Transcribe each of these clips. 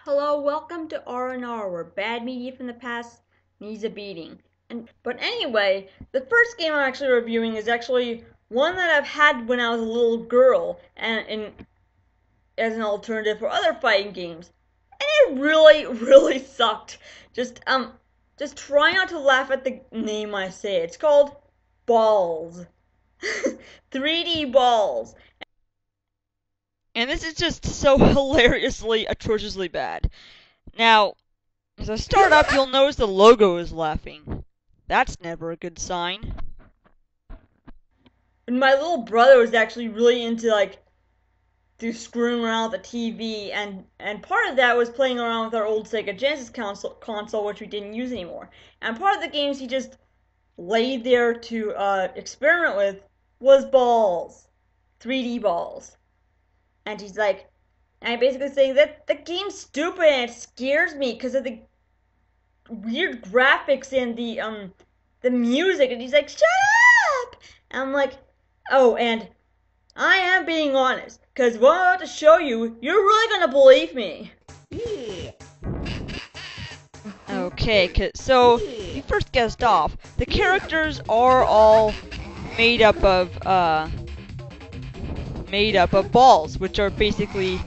Hello, welcome to R&R, where bad media from the past needs a beating. But anyway, the first game I'm actually reviewing is actually one that I've had when I was a little girl, and as an alternative for other fighting games, and it really, really sucked. Just try not to laugh at the name I say. It's called Ballz, 3D Ballz. And this is just so hilariously, atrociously bad. Now, as I start up, you'll notice the logo is laughing. That's never a good sign. And my little brother was actually really into screwing around with the TV, and part of that was playing around with our old Sega Genesis console, which we didn't use anymore. And part of the games he just laid there to experiment with was Ballz, 3D Ballz. And he's like, and I'm basically saying that the game's stupid and it scares me because of the weird graphics and the music. And he's like, shut up! And I'm like, oh, and I am being honest, because what I'm about to show you, you're really gonna believe me. Okay, so you first guessed off. The characters are all made up of balls, which are basically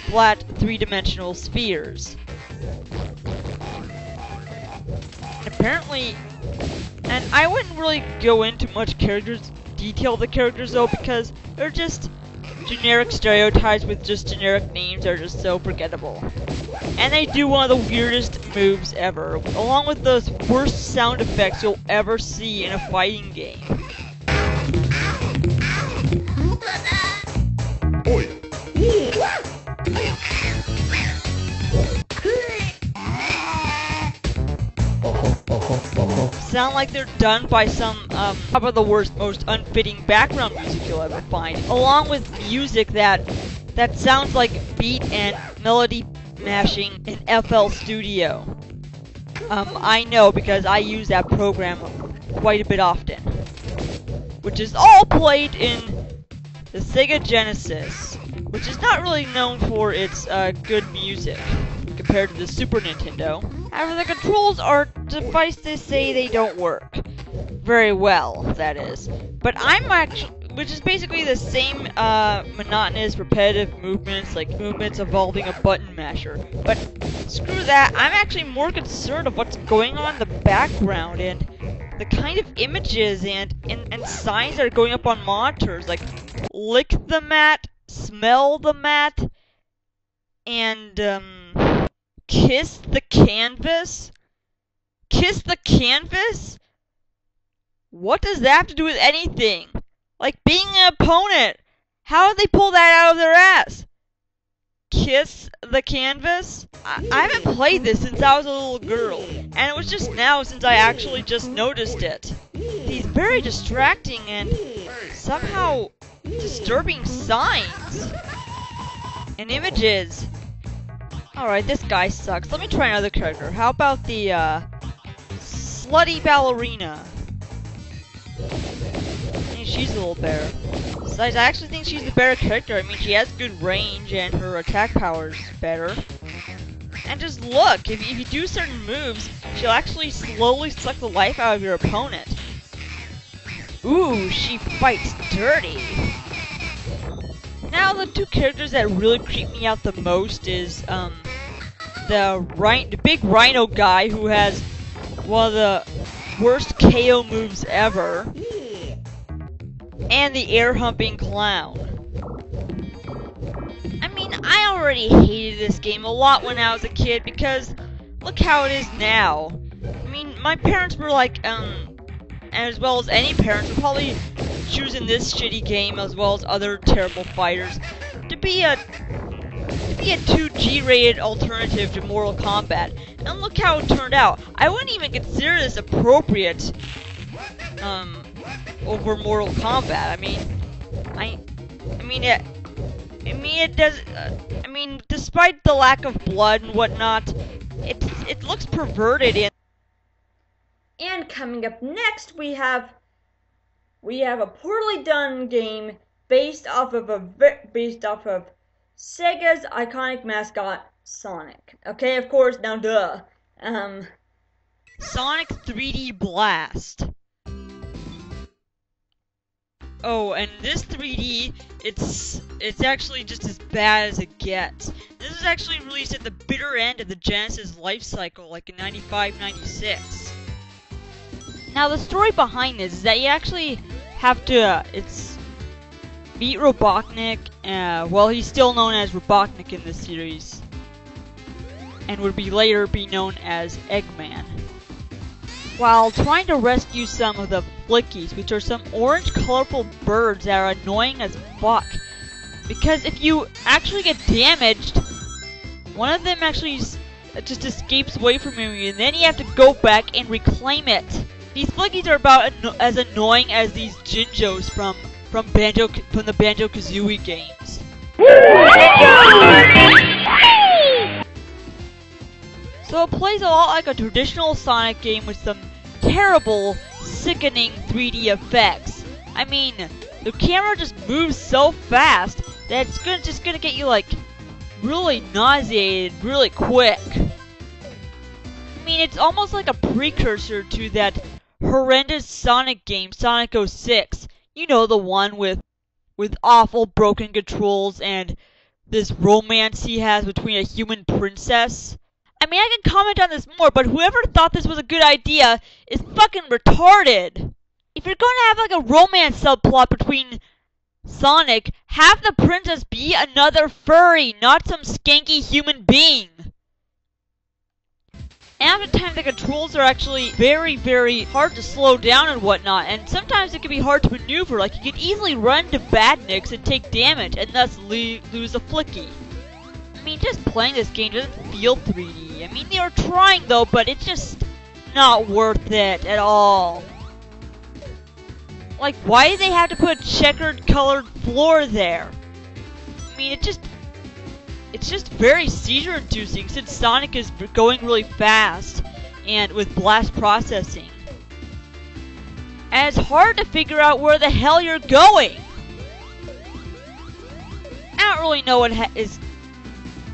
flat three-dimensional spheres. Apparently, and I wouldn't really go into much detail of the characters though, because they're just generic stereotypes with just generic names that are just so forgettable. And they do one of the weirdest moves ever, along with the worst sound effects you'll ever see in a fighting game. Sound like they're done by some top of the worst, most unfitting background music you'll ever find, along with music that sounds like beat and melody mashing in FL Studio. I know because I use that program quite a bit often, which is all played in the Sega Genesis, which is not really known for its good music compared to the Super Nintendo. However, the controls are, suffice to say, they don't work very well, that is. But I'm actually, which is basically the same monotonous, repetitive movements, like movements involving a button masher. But screw that, I'm actually more concerned of what's going on in the background and the kind of images and signs that are going up on monitors, like lick the mat, smell the mat, and kiss the canvas? Kiss the canvas? What does that have to do with anything? Like being an opponent. How did they pull that out of their ass? Kiss the canvas? I haven't played this since I was a little girl, and it was just now since I actually just noticed it. These very distracting and somehow disturbing signs and images. Alright, this guy sucks. Let me try another character. How about the slutty ballerina? She's a little better. Besides, I actually think she's the better character. I mean, she has good range and her attack power is better. And just look, if you do certain moves, she'll actually slowly suck the life out of your opponent. Ooh, she fights dirty. Now, the two characters that really creep me out the most is the big rhino guy who has one of the worst KO moves ever, and the air humping clown. I mean, I already hated this game a lot when I was a kid because look how it is now. I mean, my parents were like, as well as any parents, were probably choosing this shitty game as well as other terrible fighters to be a 2G rated alternative to Mortal Kombat. And look how it turned out. I wouldn't even consider this appropriate over Mortal Kombat. I mean, despite the lack of blood and whatnot, it looks perverted. And coming up next, we have a poorly done game based off of Sega's iconic mascot, Sonic. Okay, of course, now duh. Um, Sonic 3D Blast. Oh, and this 3D, it's actually just as bad as it gets. This was actually released at the bitter end of the Genesis life cycle, like in 95, 96. Now, the story behind this is that you actually have to, beat Robotnik, well, he's still known as Robotnik in this series, and would later be known as Eggman, while trying to rescue some of the Flickies, which are some orange colorful birds that are annoying as fuck. Because if you actually get damaged, one of them actually just escapes away from you, and then you have to go back and reclaim it. These Flickies are about as annoying as these Jinjos from the Banjo-Kazooie games. So it plays a lot like a traditional Sonic game with some terrible, sickening 3D effects. I mean, the camera just moves so fast that it's just gonna get you like really nauseated really quick. I mean, it's almost like a precursor to that horrendous Sonic game, Sonic 06. You know, the one with awful broken controls and this romance he has between a human princess. I mean, I can comment on this more, but whoever thought this was a good idea is fucking retarded. If you're going to have like a romance subplot between Sonic, have the princess be another furry, not some skanky human being. And at the time, the controls are actually very, very hard to slow down and whatnot, and sometimes it can be hard to maneuver. Like, you could easily run into badniks and take damage, and thus lose a Flicky. I mean, just playing this game doesn't feel 3D. I mean, they are trying though, but it's just not worth it at all. Like, why did they have to put a checkered colored floor there? I mean, it's just very seizure inducing since Sonic is going really fast and with blast processing. And it's hard to figure out where the hell you're going. I don't really know what is.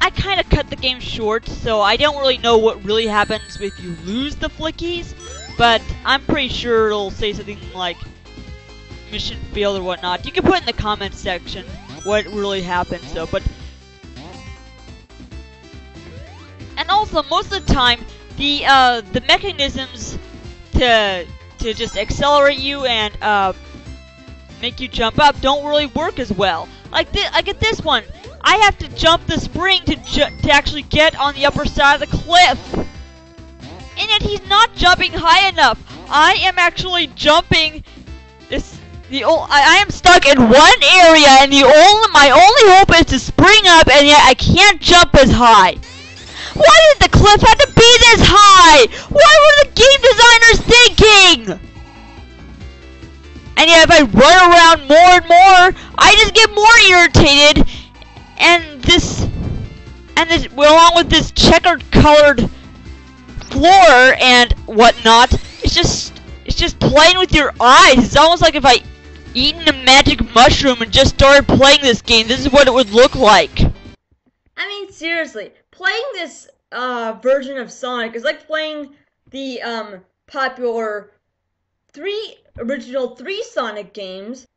I kind of cut the game short, so I don't really know what really happens if you lose the Flickies, but I'm pretty sure it'll say something like mission failed or whatnot. You can put in the comments section what really happens though, but and also most of the time the mechanisms to just accelerate you and make you jump up don't really work as well. Like at this one, I have to jump the spring to actually get on the upper side of the cliff. And yet he's not jumping high enough. I am actually jumping I am stuck in one area and my only hope is to spring up, and yet I can't jump as high. Why did the cliff have to be this high? What were the game designers thinking? And yet if I run around more and more, I just get more irritated. And this, along with this checkered colored floor and whatnot, it's just playing with your eyes. It's almost like if I eaten a magic mushroom and just started playing this game, this is what it would look like. I mean, seriously, playing this version of Sonic is like playing the popular original three Sonic games,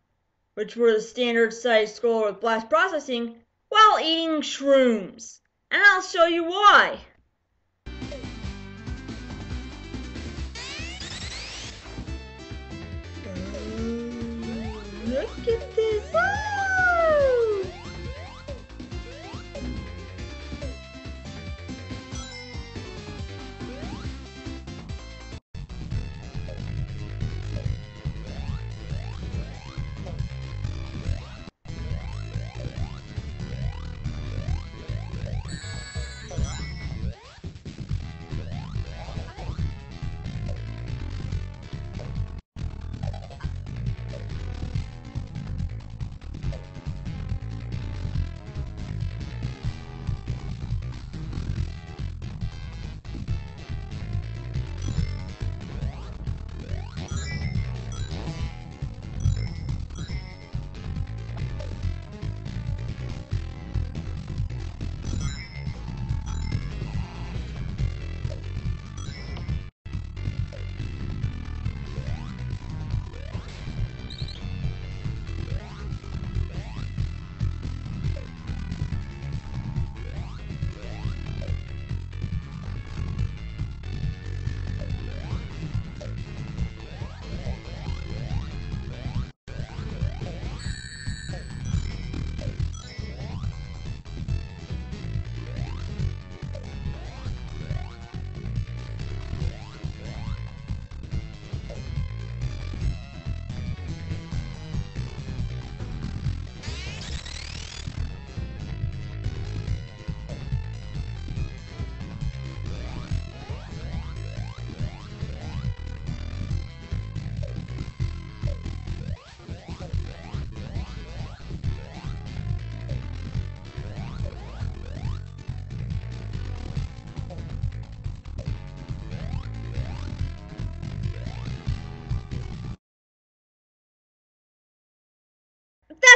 which were the standard size scroller with blast processing, while eating shrooms. And I'll show you why. Look at this. Oh!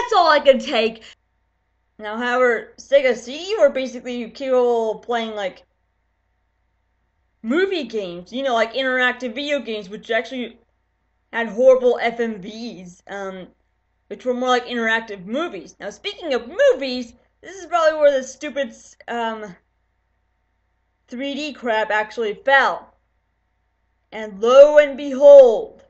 that's all I could take. Now, however, Sega CD were basically capable of playing like movie games, like interactive video games, which actually had horrible FMVs, which were more like interactive movies. Now, speaking of movies, this is probably where the stupid 3D crap actually fell. And lo and behold,